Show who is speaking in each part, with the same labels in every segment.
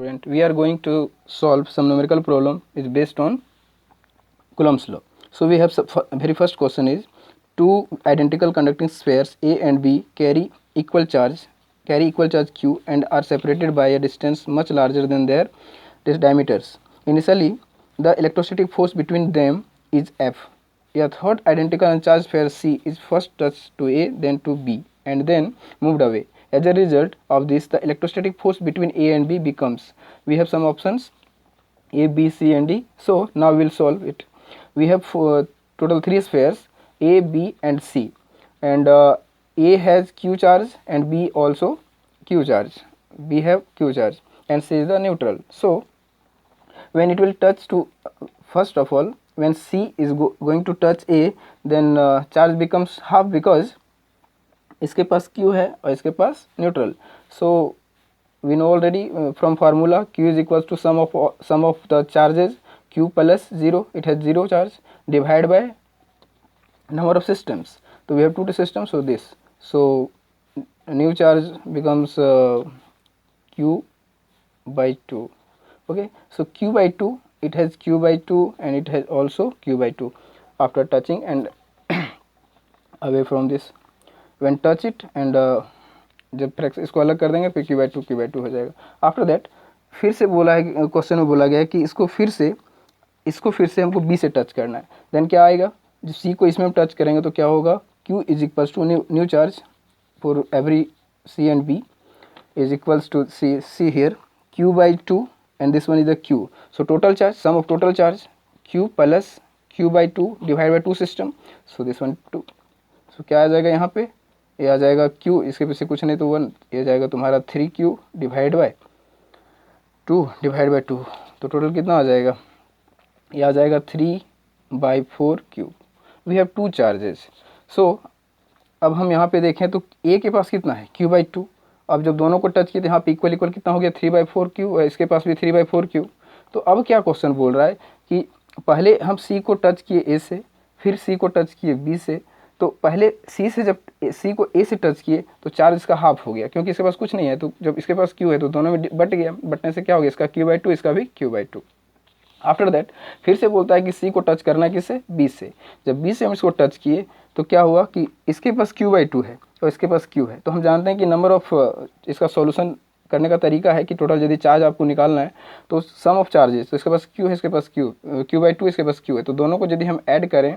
Speaker 1: Student, we are going to solve some numerical problem is based on Coulomb's law. So we have very first question is two identical conducting spheres A and B carry equal charge Q and are separated by a distance much larger than their diameters. Initially, the electrostatic force between them is F. A third identical uncharged sphere C is first touched to A, then to B, and then moved away. As a result of this, the electrostatic force between A and B becomes, we have some options A, B, C and D. So now we will solve it. We have total 3 spheres A, B and C, and A has Q charge and B also Q charge. B have Q charge and C is the neutral. So when it will touch to, first of all, when C is going to touch A, then charge becomes half because इसके पास Q है और इसके पास neutral. So we know already from formula Q is equals to sum of the charges Q plus 0, it has 0 charge, divided by number of systems. So we have 2 systems, so this, so new charge becomes Q by 2. Okay, so Q by 2, it has Q by 2 and it has also Q by 2 after touching and away from this. When touch it and जब fraction इसको अलग कर देंगे फिर Q by 2 हो जाएगा. After that फिर से बोला है, क्वेश्चन में बोला गया है कि इसको फिर से हमको B से टच करना है. देन क्या आएगा, जब C को इसमें हम टच करेंगे तो क्या होगा, Q is equals to new charge for every C and B is equals to C here Q by 2 and this one is the Q. So total charge, sum of total charge Q plus Q by 2 divided by 2 system. So this one 2. So क्या आ जाएगा यहाँ पे, ये आ जाएगा Q, इसके पीछे कुछ नहीं तो 1, ये जाएगा तुम्हारा 3Q divide by 2 divide by 2. तो टोटल कितना आ जाएगा, ये आ जाएगा 3/4Q. We have 2 charges. सो अब हम यहाँ पे देखें तो A के पास कितना है, Q by 2. अब जब दोनों को टच किए तो यहाँ पे इक्वल कितना हो गया, 3/4Q, और इसके पास भी 3/4Q. तो अब क्या क्वेश्चन बोल रहा है कि पहले हम C को टच किए A से, फिर C को टच किए B से. तो पहले C से जब C को A से टच किए तो चार्ज इसका हाफ हो गया क्योंकि इसके पास कुछ नहीं है. तो जब इसके पास Q है तो दोनों में बट गया, बटने से क्या हो गया, इसका Q by 2, इसका भी Q by 2. आफ्टर दैट फिर से बोलता है कि C को टच करना है किससे, B से. जब B से हम इसको टच किए तो क्या हुआ कि इसके पास Q by 2 है और इसके पास Q है. तो हम जानते हैं कि नंबर ऑफ, इसका सॉल्यूशन करने का तरीका है कि टोटल यदि चार्ज आपको निकालना है तो सम ऑफ चार्जेस, तो इसके पास Q है, इसके पास Q by 2, इसके पास Q है. तो दोनों को यदि हम ऐड करें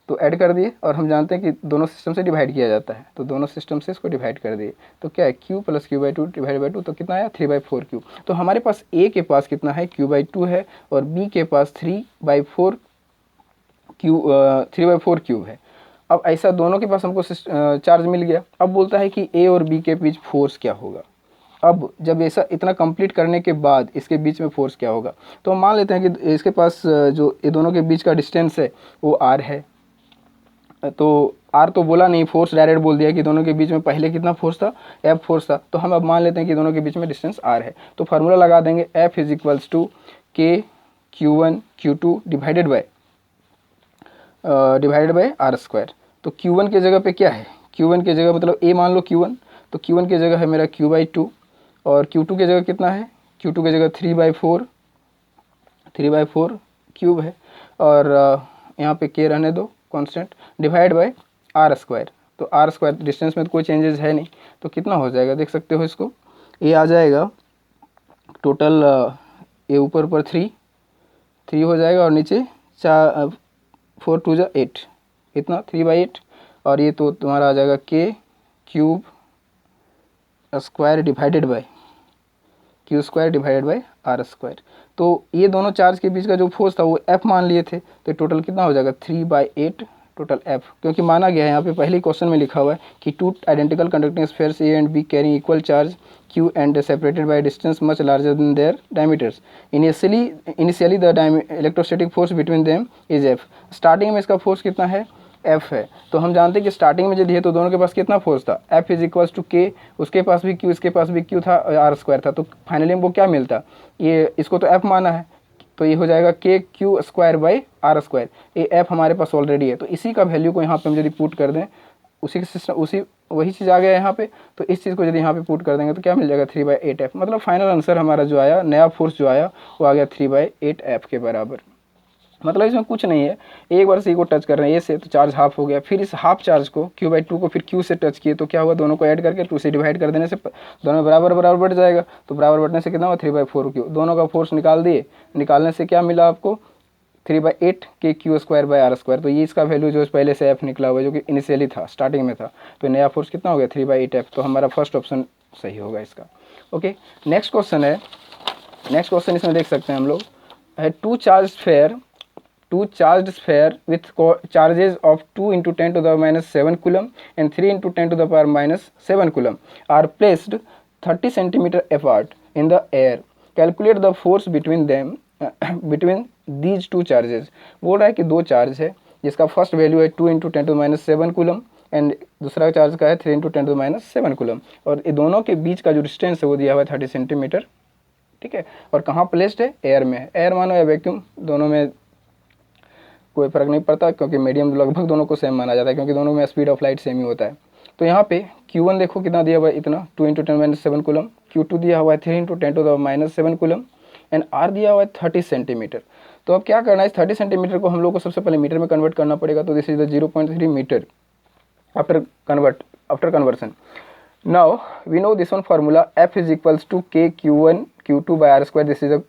Speaker 1: तो ऐड कर दिए और हम जानते हैं कि दोनों सिस्टम से डिवाइड किया जाता है, तो दोनों सिस्टम से इसको डिवाइड कर दिए. तो क्या है, Q plus Q by 2 divide by 2, तो कितना आया, 3/4Q. तो हमारे पास A के पास कितना है, Q by 2 है और B के पास 3/4Q है. अब ऐसा दोनों के पास हमको चार्ज मिल गया. अब बोलता है कि A और B के बीच फोर्स क्या होगा. अब जब ऐसा इतना कंप्लीट करने के बाद इसके बीच में फोर्स क्या होगा, तो हम मान लेते हैं कि इसके पास जो ये दोनों के बीच का डिस्टेंस है वो R है. तो R तो बोला नहीं, फोर्स डायरेक्ट बोल दिया कि दोनों के बीच में पहले कितना फोर्स था, F फोर्स था. तो हम अब मान लेते हैं कि दोनों के बीच में डिस्टेंस R है. तो फार्मूला लगा देंगे, F is equals to K Q1 Q2 divided by R square. तो Q1 के जगह पे क्या है, Q1 के जगह मतलब A मान लो Q1, तो Q1 के जगह है मेरा Q by 2 और Q2 के जगह कितना है, Q2 के जगह 3/4 क्यूब है और यहाँ पे K रहने दो constant, divide by R square. तो R स्क्वायर डिस्टेंस में तो कोई चेंजेस है नहीं, तो कितना हो जाएगा देख सकते हो इसको, ये आ जाएगा टोटल, ये ऊपर 3 हो जाएगा और नीचे 4 2 8, इतना 3/8 और ये तो तुम्हारा आ जाएगा K cube square divided by Q square divided by R square. तो ये दोनों चार्ज के बीच का जो फोर्स था वो F मान लिए थे, तो टोटल कितना हो जाएगा, 3/8 टोटल F. क्योंकि माना गया है यहाँ पे पहले ही क्वेश्चन में लिखा हुआ है कि two identical conducting spheres A and B carrying equal charge Q and separated by distance much larger than their diameters. Initially the electrostatic force between them is F. Starting में इसका फोर्स कितना है, F है. तो हम जानते हैं कि स्टार्टिंग में यदि है तो दोनों के पास कितना फोर्स था, F is equals to K, उसके पास भी Q, इसके पास भी Q था, R स्क्वायर था. तो फाइनली हमको क्या मिलता, ये इसको तो F माना है तो ये हो जाएगा K Q square by R square. ये F हमारे पास ऑलरेडी है, तो इसी का वैल्यू को यहाँ पे हम यदि पुट कर दें उसी सिस्टम उसी वही चीज़ आ गया यहाँ पे। तो इस चीज़ को यदि यहाँ पे पुट कर देंगे तो क्या मिल जाएगा 3/8F। मतलब फाइनल आंसर हमारा जो आया, नया फोर्स जो आया वो आ गया 3/8F के बराबर। मतलब इसमें कुछ नहीं है, एक बार सी को टच कर रहे हैं ए से तो चार्ज हाफ हो गया, फिर इस हाफ चार्ज को Q/2 को फिर Q से टच किए तो क्या हुआ, दोनों को ऐड करके 2 से डिवाइड कर देने से दोनों बराबर बराबर बढ़ जाएगा। तो बराबर बढ़ने से कितना हुआ 3/4Q। दोनों का फोर्स निकाल दिए, निकालने से क्या मिला आपको 3/8 के Q²/R²। तो ये इसका वैल्यू जो पहले से F निकला हुआ है, जो कि इनिशियली था, स्टार्टिंग में था। तो नया फोर्स कितना हो गया 3/8F। तो हमारा फर्स्ट ऑप्शन सही होगा इसका। ओके, नेक्स्ट क्वेश्चन है। नेक्स्ट क्वेश्चन इसमें देख सकते हैं हम लोग है, two charged sphere with charges of 2 × 10⁻⁷ coulomb and 3 × 10⁻⁷ coulomb are placed 30 cm apart in the air. Calculate the force between them between these two charges. बोल रहा है कि दो चार्ज है जिसका फर्स्ट वैल्यू है 2 × 10⁻⁷ coulomb एंड दूसरा चार्ज का है 3 × 10⁻⁷ coulomb, और ये दोनों के बीच का जो डिस्टेंस है वो दिया हुआ है 30 सेंटीमीटर। ठीक है, और कहाँ प्लेस्ड है, एयर में। एयर मानो या वैक्यूम, दोनों में कोई फर्क नहीं पड़ता, क्योंकि मीडियम लगभग दोनों को सेम माना जाता है, क्योंकि दोनों में स्पीड ऑफ लाइट सेम ही होता है। तो यहाँ पे Q1 देखो कितना दिया हुआ है, इतना 2 × 10⁻⁷ coulomb, Q2 दिया हुआ है 3 × 10⁻⁷ coulomb एंड R दिया हुआ है 30 सेंटीमीटर। तो अब क्या करना है, इस 30 सेंटीमीटर को हम लोग को सबसे पहले मीटर में कन्वर्ट करना पड़ेगा। तो this is the 0.3 metre after conversion. Now we know this one formula, F is equals to K Q1 Q2/R². This is a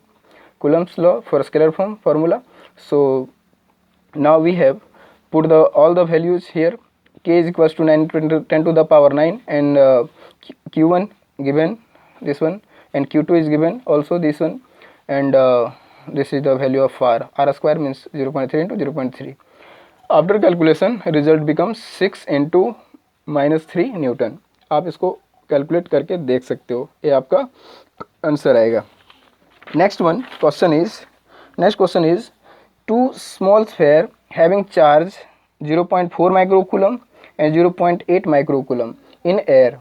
Speaker 1: Coulomb's law for scalar form formula. So now we have put all the values here. K is equals to 9 × 10⁻⁹ and Q1 given this one, and Q2 is given also this one, and this is the value of R² means 0.3 × 0.3. After calculation result becomes 6 × -3 Newton. आप इसको calculate करके देख सकते हो, ये आपका answer आएगा। Next question is two small sphere having charge 0.4 microcoulomb and 0.8 microcoulomb in air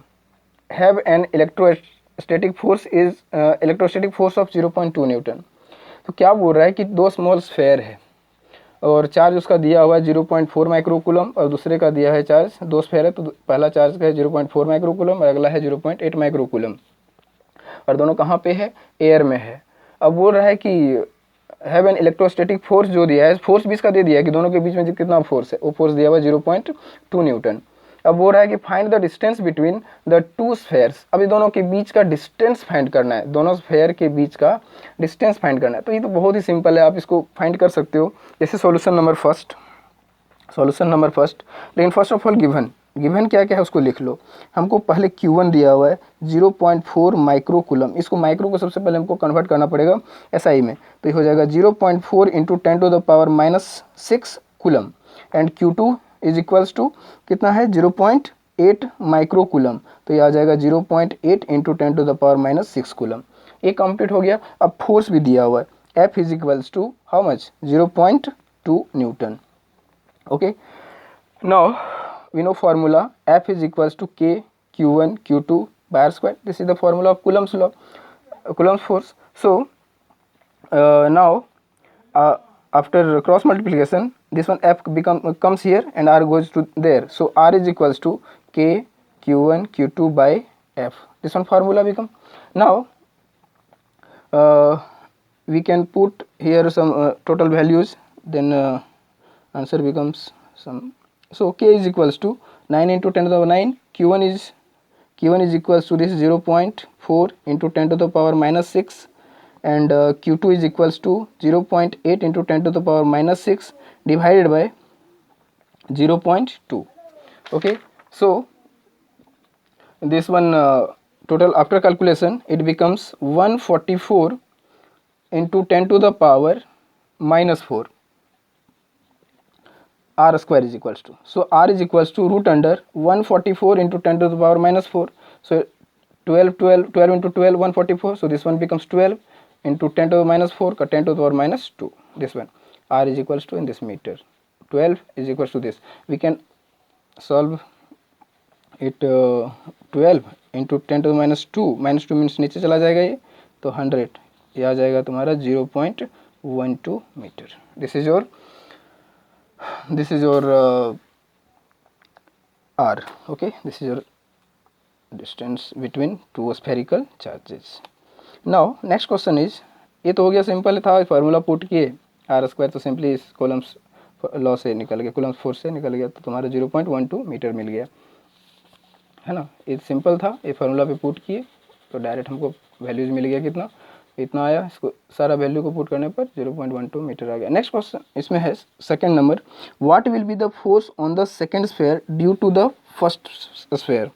Speaker 1: have an electrostatic force of 0.2 Newton. तो क्या बोल रहा है कि दो स्मॉल स्फेयर है और चार्ज उसका दिया हुआ है 0.4 माइक्रोकूलम और दूसरे का दिया है चार्ज, दो स्फेयर है तो पहला चार्ज का है 0.4 माइक्रोकूलम और अगला है 0.8 माइक्रोकूलम, और दोनों कहाँ पे है, एयर में है। अब बोल रहा है कि हैव एन इलेक्ट्रोस्टैटिक फोर्स, जो दिया है फोर्स भी इसका दे दिया है कि दोनों के बीच में कितना फोर्स है, वो फोर्स दिया हुआ है 0.2 न्यूटन। अब बोल रहा है कि find the distance between the two spheres. अभी दोनों के बीच का डिस्टेंस फाइंड करना है, दोनों स्फेयर के बीच का डिस्टेंस फाइंड करना है। तो ये तो बहुत ही सिंपल है, आप इसको फाइंड कर सकते हो। जैसे सॉल्यूशन नंबर फर्स्ट, लेकिन फर्स्ट ऑफ ऑल गिवन क्या क्या है उसको लिख लो। हमको पहले Q1 दिया हुआ है 0.4 माइक्रोकूलम, इसको माइक्रो को सबसे पहले हमको कन्वर्ट करना पड़ेगा SI में। तो ये हो जाएगा 0.4 × 10⁻⁶ coulomb, and Q2 is equals to कितना है 0.8 माइक्रोकूलम, तो ये आ जाएगा 0.8 × 10⁻⁶ कूलम। ये कंप्लीट हो गया। अब फोर्स भी दिया हुआ है, F is equals to how much 0.2 newton. Okay, now we know formula F is equals to K Q1 Q2/R². This is the formula of Coulomb's law, Coulomb's force. So now after cross multiplication, this one F comes here and R goes to there. So R is equals to K Q1 Q2/F. This one formula become. Now we can put here some total values, then answer becomes some. So K is equals to 9 × 10⁹. Q1 is equals to this 0.4 × 10⁻⁶, and Q2 is equals to 0.8 × 10⁻⁶ divided by 0.2. Okay, so this one total after calculation it becomes 144 × 10⁻⁻4 R² is equals to. So R is equals to root under 144 × 10⁻⁻4. So 12 × 12 144. So this one becomes 12 × 10⁻⁴ का 10⁻². This one R is equals to in this meter. 12 is equals to this. We can solve it 12 × 10⁻². -2 means नीचे चला जाएगा ये, तो 100 ये आ जाएगा तुम्हारा 0.12 metre. This is your r. Okay, this is your distance between two spherical charges. Now next question is, ये तो हो गया सिंपल था, फार्मूला पुट किए आर स्क्वायर, तो सिंपली इस कॉलम्स लॉ से निकल गया, कॉलम्स फोर्स से निकल गया, तो तुम्हारा 0.12 मीटर मिल गया, है ना। ये सिंपल था, ये फार्मूला पे पुट किए तो डायरेक्ट हमको वैल्यूज मिल गया, कितना इतना आया, इसको सारा वैल्यू को पुट करने पर 0.12 मीटर आ गया। नेक्स्ट क्वेश्चन इसमें है second number, what will be the force on the second sphere due to the first sphere.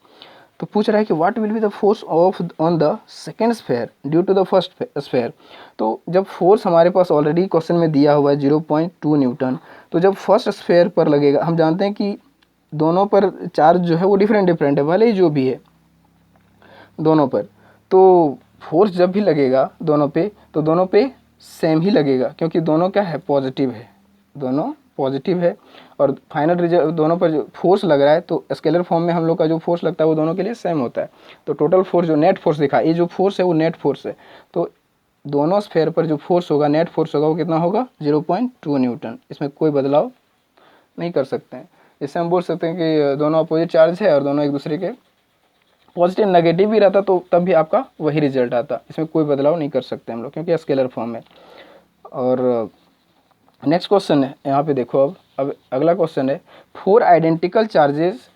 Speaker 1: तो पूछ रहा है कि what will be the force of on the second sphere due to the first sphere. तो जब force हमारे पास already question में दिया हुआ है 0.2 न्यूटन, तो जब फर्स्ट स्फीयर पर लगेगा, हम जानते हैं कि दोनों पर चार्ज जो है वो डिफरेंट है, भले ही जो भी है दोनों पर, तो फोर्स जब भी लगेगा दोनों पे, तो दोनों पे सेम ही लगेगा, क्योंकि दोनों क्या है, पॉजिटिव है, दोनों पॉजिटिव है। और फाइनल रिजल्ट दोनों पर जो फोर्स लग रहा है, तो स्केलर फॉर्म में हम लोग का जो फोर्स लगता है वो दोनों के लिए सेम होता है। तो टोटल फोर्स जो नेट फोर्स दिखा, ये जो फोर्स है वो नेट फोर्स है, तो दोनों स्फीयर पर जो फोर्स होगा, नेट फोर्स होगा, वो कितना होगा, 0.2 न्यूटन। इसमें कोई बदलाव नहीं कर सकते हैं। इससे हम बोल सकते हैं कि दोनों अपोजिट चार्ज है और दोनों एक दूसरे के पॉजिटिव नेगेटिव भी रहता तो तब भी आपका वही रिजल्ट आता, इसमें कोई बदलाव नहीं कर सकते हम लोग, क्योंकि स्केलर फॉर्म है। और नेक्स्ट क्वेश्चन है, यहाँ पे देखो, अब अगला क्वेश्चन है, four identical charges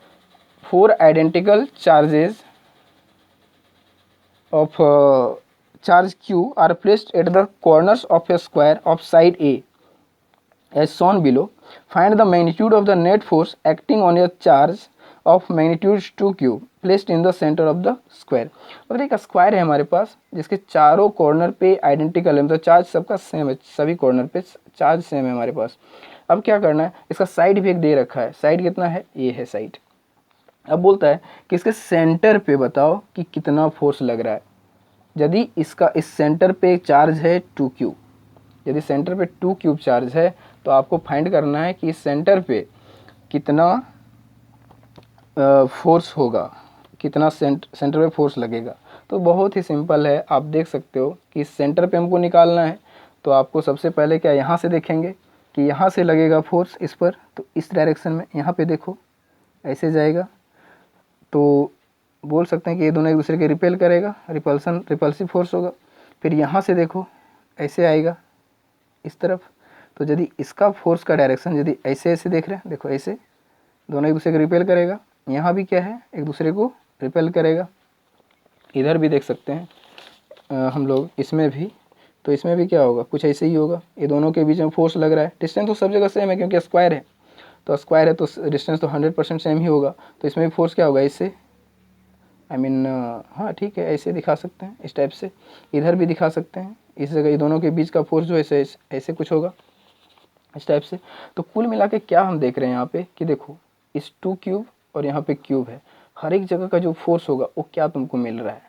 Speaker 1: of charge Q are placed at the corners of a square of side A as shown below. Find the magnitude of the net force acting on a charge of magnitude 2Q placed in the center of the square. मतलब एक square है हमारे पास जिसके चारों corner पे identical है, मतलब charge सबका सेम है, सभी कॉर्नर पे चार्ज सेम है हमारे पास। अब क्या करना है, इसका साइड भी एक दे रखा है, साइड कितना है, ये है साइड। अब बोलता है कि इसके सेंटर पे बताओ कि कितना फोर्स लग रहा है। यदि इसका इस सेंटर पे चार्ज है 2Q, यदि सेंटर पे 2 क्यूब चार्ज है, तो आपको फाइंड करना है कि इस सेंटर पे कितना फोर्स होगा, कितना सेंटर पे फोर्स लगेगा। तो बहुत ही सिंपल है, आप देख सकते हो कि इस सेंटर पे हमको निकालना है, तो आपको सबसे पहले क्या, यहाँ से देखेंगे कि यहाँ से लगेगा फोर्स इस पर, तो इस डायरेक्शन में यहाँ पे देखो ऐसे जाएगा, तो बोल सकते हैं कि ये दोनों एक दूसरे के रिपेल करेगा, रिपल्सिव फोर्स होगा। फिर यहाँ से देखो ऐसे आएगा इस तरफ, तो यदि इसका फोर्स का डायरेक्शन यदि ऐसे ऐसे देख रहे हैं, देखो ऐसे दोनों एक दूसरे को रिपेल करेगा, यहाँ भी क्या है, एक दूसरे को रिपेल करेगा। इधर भी देख सकते हैं हम लोग, इसमें भी, तो इसमें भी क्या होगा, कुछ ऐसे ही होगा। ये दोनों के बीच में फोर्स लग रहा है, डिस्टेंस तो सब जगह सेम है क्योंकि स्क्वायर है, तो स्क्वायर है तो डिस्टेंस तो 100% सेम ही होगा। तो इसमें भी फोर्स क्या होगा, इससे हाँ ठीक है, ऐसे दिखा सकते हैं, इस टाइप से। इधर भी दिखा सकते हैं, इस जगह ये दोनों के बीच का फोर्स जो है ऐसे कुछ होगा, इस टाइप से। तो कुल मिला के क्या हम देख रहे हैं यहाँ पे कि देखो इस 2 क्यूब और यहाँ पे क्यूब है, हर एक जगह का जो फोर्स होगा वो क्या तुमको मिल रहा है।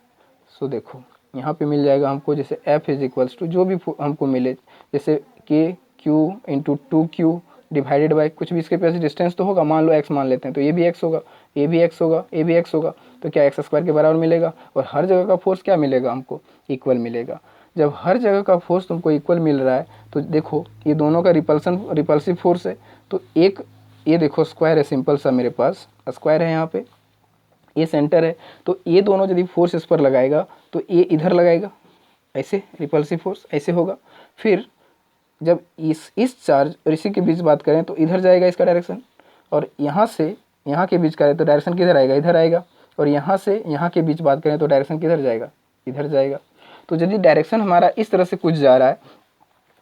Speaker 1: सो देखो यहाँ पे मिल जाएगा हमको, जैसे F इज इक्वल्स टू जो भी हमको मिले, जैसे KQ into 2Q divided by कुछ भी इसके पास डिस्टेंस तो होगा, मान लो x मान लेते हैं, तो ये भी x होगा, ये भी x होगा, ये भी x होगा, तो क्या x स्क्वायर के बराबर मिलेगा। और हर जगह का फोर्स क्या मिलेगा हमको, इक्वल मिलेगा। जब हर जगह का फोर्स तुमको इक्वल मिल रहा है, तो देखो ये दोनों का रिपल्सिव फोर्स है, तो एक ये देखो स्क्वायर है, सिंपल सा मेरे पास स्क्वायर है, यहाँ पे ये सेंटर है, तो ये दोनों यदि फोर्स इस पर लगाएगा तो ये इधर लगाएगा, ऐसे रिपल्सिव फोर्स ऐसे होगा। फिर जब इस चार्ज और इसी के बीच बात करें तो इधर जाएगा इसका डायरेक्शन, और यहाँ से यहाँ के बीच करें तो डायरेक्शन किधर आएगा, इधर आएगा। और यहाँ से यहाँ के बीच बात करें तो डायरेक्शन किधर जाएगा, इधर जाएगा। तो यदि डायरेक्शन हमारा इस तरह से कुछ जा रहा है,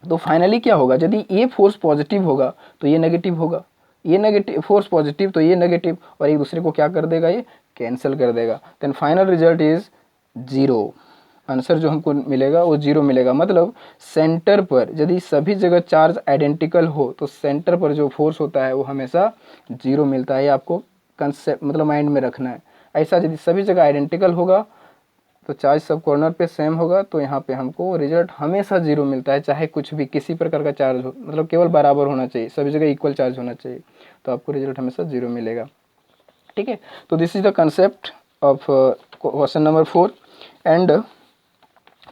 Speaker 1: तो फाइनली क्या होगा, यदि ये फोर्स पॉजिटिव होगा तो ये नेगेटिव होगा, ये नेगेटिव फोर्स पॉजिटिव तो ये नेगेटिव, और एक दूसरे को क्या कर देगा, ये कैंसिल कर देगा। Then final result is 0। Answer जो हमको मिलेगा वो 0 मिलेगा। मतलब सेंटर पर यदि सभी जगह चार्ज आइडेंटिकल हो तो सेंटर पर जो फोर्स होता है वो हमेशा 0 मिलता है। ये आपको कंसेप्ट मतलब माइंड में रखना है। ऐसा यदि सभी जगह आइडेंटिकल होगा तो चार्ज सब कॉर्नर पे सेम होगा, तो यहाँ पे हमको रिजल्ट हमेशा 0 मिलता है, चाहे कुछ भी किसी प्रकार का चार्ज हो, मतलब केवल बराबर होना चाहिए, सभी जगह इक्वल चार्ज होना चाहिए, तो आपको रिजल्ट हमेशा 0 मिलेगा। ठीक है, तो this is the concept of question number 4। And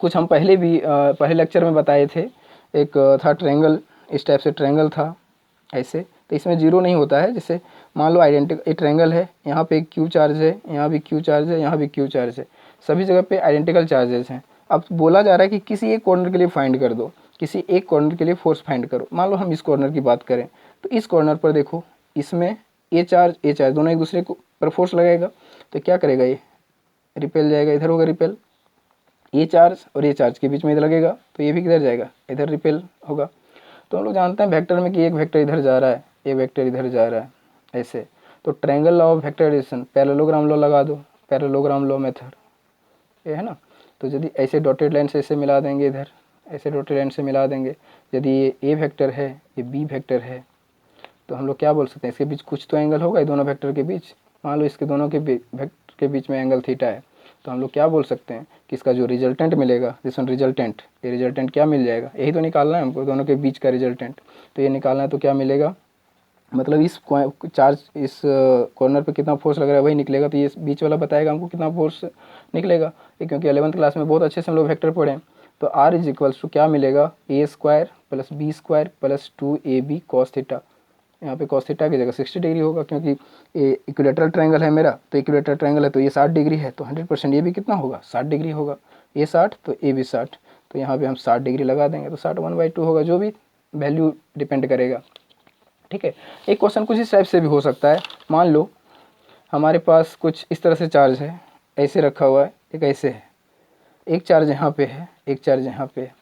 Speaker 1: कुछ हम पहले भी पहले लेक्चर में बताए थे, एक था ट्रायंगल, इस टाइप से ट्रायंगल था ऐसे, तो इसमें 0 नहीं होता है, जैसे मान लो आइडेंटिकल एक ट्रायंगल है, यहाँ पे एक क्यू चार्ज है, यहाँ भी क्यू चार्ज है, यहाँ भी क्यू चार्ज है, सभी जगह पे आइडेंटिकल चार्जेस हैं। अब बोला जा रहा है कि किसी एक कॉर्नर के लिए फाइंड कर दो, किसी एक कॉर्नर के लिए फोर्स फाइंड करो। मान लो हम इस कॉर्नर की बात करें तो इस कॉर्नर पर देखो, इसमें ए चार्ज दोनों एक दूसरे को पर फोर्स लगाएगा, तो क्या करेगा, ये रिपेल जाएगा, इधर होगा रिपेल, ये चार्ज और ये चार्ज के बीच में इधर लगेगा तो ये भी किधर जाएगा, इधर रिपेल होगा। तो हम लोग जानते हैं वेक्टर में कि एक वेक्टर इधर जा रहा है, एक वेक्टर इधर जा रहा है, ऐसे। तो triangle law of vectorization, parallelogram law लगा दो, पैरेललोग्राम लॉ मेथड, ये है ना। तो यदि ऐसे डॉटेड लाइन से ऐसे मिला देंगे, इधर ऐसे डॉटेड लाइन से मिला देंगे, यदि ये ए वेक्टर है, ये बी वेक्टर है, तो हम लोग क्या बोल सकते हैं, इसके बीच कुछ तो एंगल होगा, ये दोनों वेक्टर के बीच। मान लो इसके दोनों के वेक्टर के बीच में एंगल थीटा है, तो हम लोग क्या बोल सकते हैं कि इसका जो रिजल्टेंट मिलेगा, दिस वन रिजल्टेंट, ये रिजल्टेंट क्या मिल जाएगा, यही तो निकालना है हमको, दोनों के बीच का रिजल्टेंट। तो ये निकालना है तो क्या मिलेगा, मतलब इस चार्ज इस कॉर्नर पे कितना फोर्स लग रहा है वही निकलेगा। तो ये बीच वाला बताएगा हमको कितना फोर्स निकलेगा, ये क्योंकि 11th क्लास में बहुत अच्छे से हम लोग वेक्टर पढ़े हैं। तो आर इज इक्वल्स टू क्या मिलेगा, A square plus B square plus 2ab cos theta. यहाँ पे कॉस थीटा की जगह 60 डिग्री होगा, क्योंकि ये इक्विलेटरल ट्रायंगल है मेरा, तो इक्विलेटरल ट्रायंगल है तो ये 60 डिग्री है, तो 100% ये भी कितना होगा, 60 डिग्री होगा। ये 60 तो ए भी 60, तो यहाँ पे हम 60 डिग्री लगा देंगे, तो 60 1/2 होगा, जो भी वैल्यू डिपेंड करेगा। ठीक है, एक क्वेश्चन कुछ इस टाइप से भी हो सकता है। मान लो हमारे पास कुछ इस तरह से चार्ज है, ऐसे रखा हुआ है, एक ऐसे है, एक चार्ज यहाँ पे है, एक चार्ज यहाँ पे है,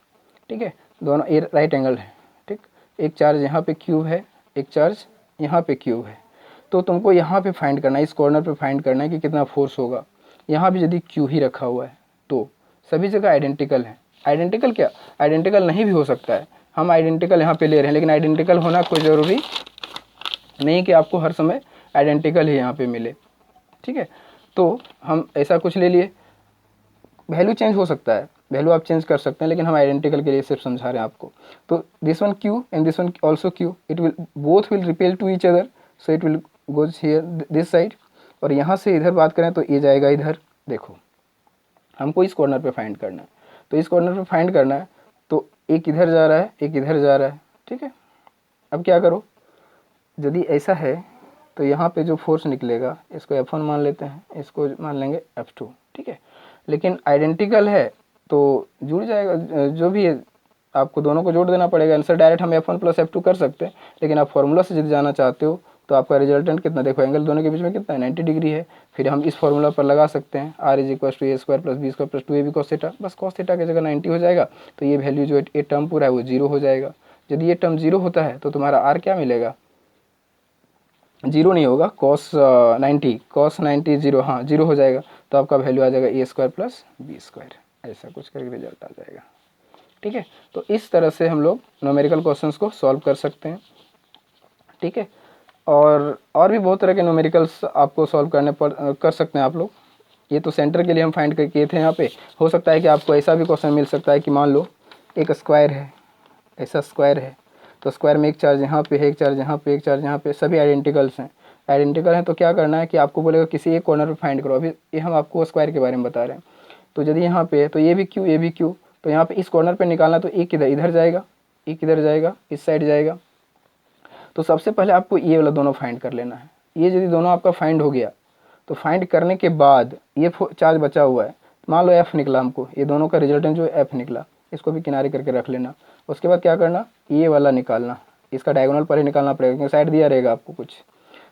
Speaker 1: ठीक है, दोनों ये राइट एंगल है, ठीक। एक चार्ज यहाँ पे क्यूब है, एक चार्ज यहाँ पे क्यूब है। तो तुमको यहाँ पे फाइंड करना है, इस कॉर्नर पे फाइंड करना है कि कितना फोर्स होगा। यहाँ भी यदि क्यू ही रखा हुआ है तो सभी जगह आइडेंटिकल है। आइडेंटिकल क्या, आइडेंटिकल नहीं भी हो सकता है, हम आइडेंटिकल यहाँ पे ले रहे हैं, लेकिन आइडेंटिकल होना कोई ज़रूरी नहीं कि आपको हर समय आइडेंटिकल ही यहाँ पे मिले। ठीक है, तो हम ऐसा कुछ ले लिए, वैल्यू चेंज हो सकता है, वैल्यू आप चेंज कर सकते हैं, लेकिन हम आइडेंटिकल के लिए सिर्फ समझा रहे हैं आपको। तो this one Q and this one also Q, it will both will repel to each other, so it will goes here this side. और यहाँ से इधर बात करें तो ये जाएगा इधर। देखो हमको इस कॉर्नर पे फाइंड करना है, तो इस कॉर्नर पे फाइंड करना है, तो एक इधर जा रहा है, एक इधर जा रहा है। ठीक है, अब क्या करो, यदि ऐसा है तो यहाँ पे जो फोर्स निकलेगा इसको F1 मान लेते हैं, इसको मान लेंगे F2। ठीक है, लेकिन आइडेंटिकल है तो जुड़ जाएगा, जो भी है आपको दोनों को जोड़ देना पड़ेगा। आंसर डायरेक्ट हम F1 प्लस F2 कर सकते हैं, लेकिन आप फॉर्मूला से यदि जाना चाहते हो तो आपका रिजल्टेंट कितना, देखो एंगल दोनों के बीच में कितना है, 90 डिग्री है। फिर हम इस फॉर्मूला पर लगा सकते हैं, R is equal to a square plus B square plus 2ab cos theta, बस कॉस थीटा की जगह 90 हो जाएगा। तो ये वैल्यू जो ये टर्म पूरा है वो 0 हो जाएगा। यदि ये टर्म 0 होता है तो तुम्हारा R क्या मिलेगा, 0 नहीं होगा, कॉस 90 0, हाँ 0 हो जाएगा। तो आपका वैल्यू आ जाएगा ए स्क्वायर प्लस बी स्क्वायर, ऐसा कुछ करके रिजल्ट आ जाएगा। ठीक है, तो इस तरह से हम लोग न्यूमेरिकल क्वेश्चंस को सॉल्व कर सकते हैं। ठीक है, और भी बहुत तरह के न्यूमेरिकल्स आपको सॉल्व कर सकते हैं आप लोग। ये तो सेंटर के लिए हम फाइंड कर किए थे यहाँ पे। हो सकता है कि आपको ऐसा भी क्वेश्चन मिल सकता है कि मान लो एक स्क्वायर है, ऐसा स्क्वायर है, तो स्क्वायर में एक चार्ज यहाँ पे है, एक चार्ज यहाँ पे, एक चार्ज यहाँ पे, सभी आइडेंटिकल्स हैं। आइडेंटिकल हैं तो क्या करना है कि आपको बोलेगा किसी एक कॉर्नर पे फाइंड करो। अभी ये हम आपको स्क्वायर के बारे में बता रहे हैं। तो यदि यहाँ पे है तो ये भी क्यू, ये भी क्यू, तो यहाँ पे इस कॉर्नर पे निकालना, तो एक इधर जाएगा, एक इधर जाएगा, इस साइड जाएगा। तो सबसे पहले आपको ये वाला दोनों फाइंड कर लेना है। ये यदि दोनों आपका फाइंड हो गया तो फाइंड करने के बाद ये चार्ज बचा हुआ है, मान लो एफ निकला हमको, ये दोनों का रिजल्टेंट जो एफ निकला, इसको भी किनारे करके रख लेना। उसके बाद क्या करना, ये वाला निकालना, इसका डायगोनल पर ही निकालना पड़ेगा क्योंकि साइड दिया रहेगा आपको कुछ,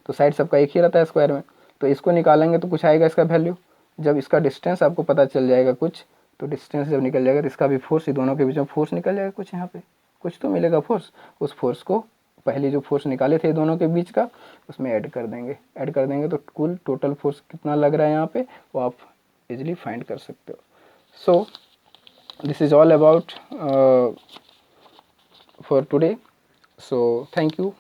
Speaker 1: तो साइड सबका एक ही रहता है स्क्वायर में। तो इसको निकालेंगे तो कुछ आएगा इसका वैल्यू। जब इसका डिस्टेंस आपको पता चल जाएगा कुछ, तो डिस्टेंस जब निकल जाएगा तो इसका भी फोर्स, ये दोनों के बीच में फोर्स निकल जाएगा कुछ, यहाँ पे कुछ तो मिलेगा फोर्स। उस फोर्स को पहले जो फोर्स निकाले थे दोनों के बीच का, उसमें ऐड कर देंगे तो कुल टोटल फोर्स कितना लग रहा है यहाँ पे, वो आप इजीली फाइंड कर सकते हो। So this is all about for today, so thank you.